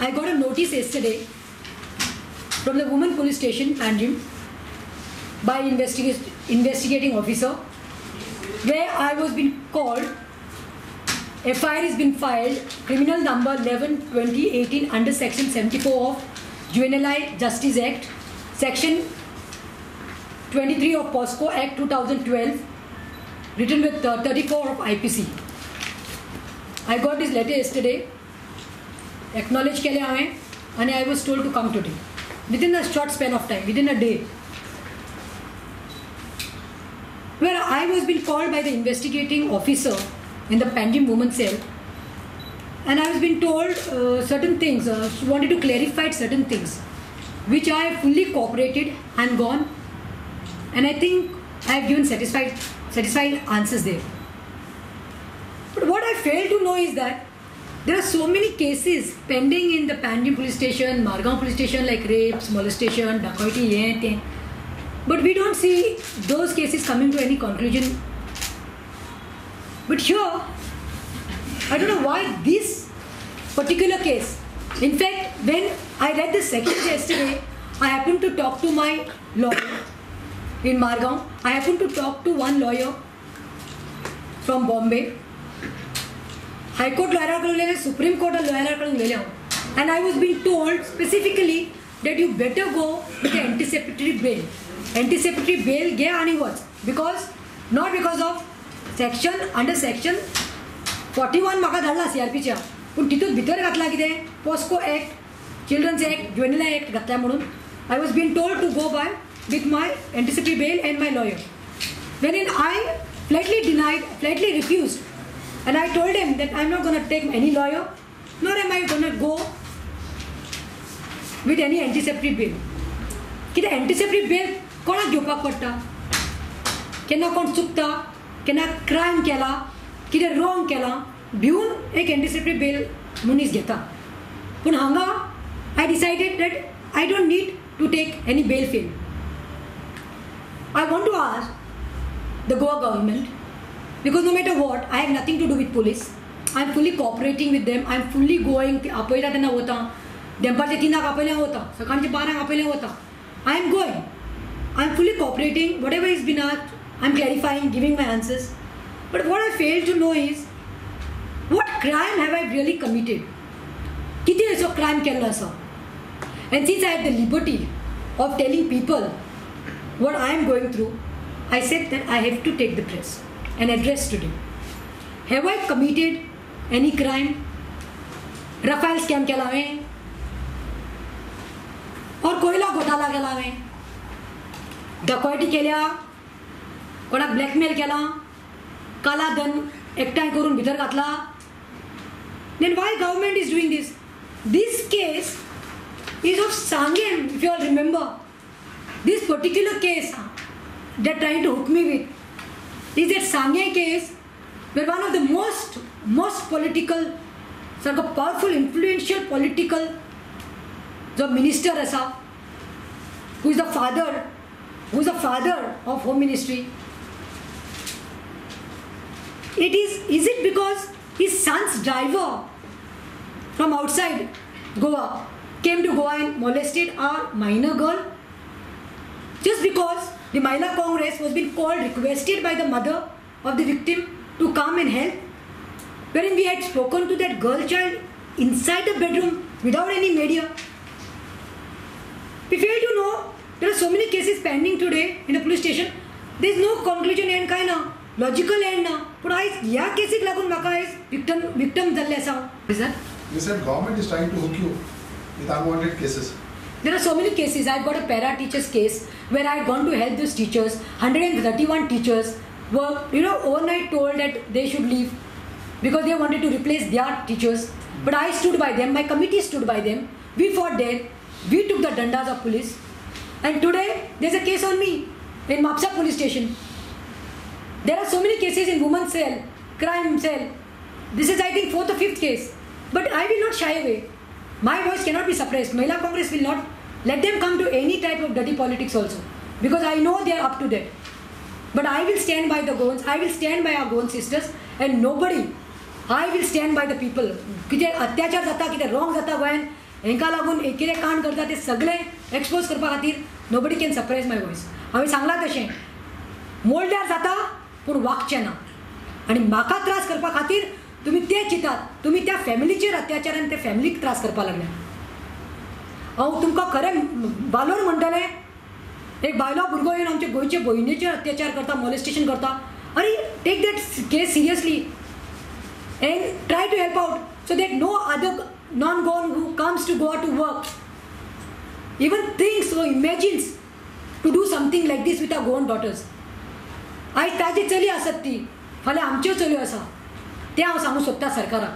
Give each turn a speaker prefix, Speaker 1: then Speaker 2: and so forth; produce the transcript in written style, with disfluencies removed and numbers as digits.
Speaker 1: I got a notice yesterday from the women police station, Panjim, by investigating officer, where I was being called. FIR has been filed, criminal number 11/2018 under section 74 of Juvenile Justice Act, section 23 of POSCO Act 2012, written with 34 of IPC. I got this letter yesterday, acknowledged ke liye aaye, and I was told to come today. Within a short span of time, within a day, where I was being called by the investigating officer in the Panjim Women's Cell, and I was being told certain things. She wanted to clarify certain things, which I have fully cooperated and gone, and I think I have given satisfied answers there. But what I fail to know is that there are so many cases pending in the Panjim police station, Margao police station, like rapes, molestation, dacoity, but we don't see those cases coming to any conclusion. But here, I don't know why this particular case. In fact, when I read the sections yesterday, I happened to talk to my lawyer in Margao. I happened to talk to one lawyer from Bombay. High Court lawyer, Supreme Court lawyer, and I was being told specifically that you better go with the anticipatory bail. Anticipatory bail gaya ani was because not because of section under section 41 म्हाका धाडला CRPच्या, पण तितून भितर घातला कितें POSCO Act, Children's Act, Juvenile Act घातल्या म्हणून. I was being told to go by with my anticipatory bail and my lawyer. Wherein I flatly denied, flatly refused. And I told him that I'm not going to take any lawyer, nor am I going to go with any anticipatory bail. कितें anticipatory bail कोणाक घेवपाक पडटा? केन्ना कोण चुकता, केन्ना crime केला, कितें रॉंग केला, भिवन एक anticipatory bail मनीस घेता. पूण हांगा I decided that I don't need to take any bail fee. I want to ask the Goa government, because no matter what, I have nothing to do with police. I am fully cooperating with them. I am fully going. आपयला त्यांना होता. दनपारचे 3 आपयल्या होता. सकाळचे 12 आपयल्या होता. I am going. I am fully cooperating. Whatever is been asked, I am clarifying, giving my answers. But what I fail to know is, what crime have I really committed? किती असो crime केला असा? And since I have the liberty of telling people what I am going through, I said that I have to take the press and address today. Have I committed any crime? Rafale scam केला हांवें, और कोयला घोटाळा केला हांवें, डकॉयटी केल्या, कोणाक blackmail केला, काला धन एकठांय करून भितर घातला. Then why government is doing this? This case is of Sangem, if you all remember. This particular case they're trying to hook me with is that Sangye case, where one of the most political, sort of powerful, influential political minister asa, who is the father of Home Ministry. Is it because his son's driver from outside Goa came to Goa and molested a minor girl? Just because the Mahila Congress was being called, requested by the mother of the victim to come and help, wherein we had spoken to that girl child inside the bedroom without any media. We fail to know there are so many cases pending today in the police station. There is no conclusion end kind of logical end na. But या cases लागून म्हाका victim जाल्ले आसा.
Speaker 2: You said government is trying to hook you with unwanted cases.
Speaker 1: There are so many cases. I've got a para teachers case where I had gone to help those teachers. 131 teachers were, overnight told that they should leave because they wanted to replace their teachers. But I stood by them. My committee stood by them. We fought there. We took the dandas of police. And today, there's a case on me in Mapsa police station. There are so many cases in women's cell, crime cell. This is, I think, 4th or 5th case. But I will not shy away. My voice cannot be suppressed. Mahila Congress will not let them come to any type of dirty politics also. Because I know they are up to that. But I will stand by the Goans. I will stand by our Goan sisters. And nobody. I will stand by the people. किती अत्याचार जाता, किती wrong जाता गोंयान. हांकां लागून कितें कांड करता ते सगळे एक्सपोज करपा खातीर nobody can surprise my voice. हांवें सांगलां तशें मोल्ड्यार जाता पूण वागचें ना. आनी म्हाका त्रास करपा खातीर तुमी ते चिंतात, तुमी त्या फॅमिलीचेर अत्याचार आनी त्या फॅमिलीक त्रास करपा लागल्या. हांव तुमकां खरें वालोर म्हणटलें, एक बायलो भुरगो येवन आमच्या गोंयचे भयणीचेर अत्याचार करता, मॉलेस्टेशन करता. अरे take that case seriously and try to help out so that no other non-Goan who comes to Goa to work even thinks or imagines to do something like this with our Goan daughters. आयज ताजी चली आसत ती फाल्यां आमच्यो चलयो आसा, तें हांव सांगूं सोदता सरकाराक.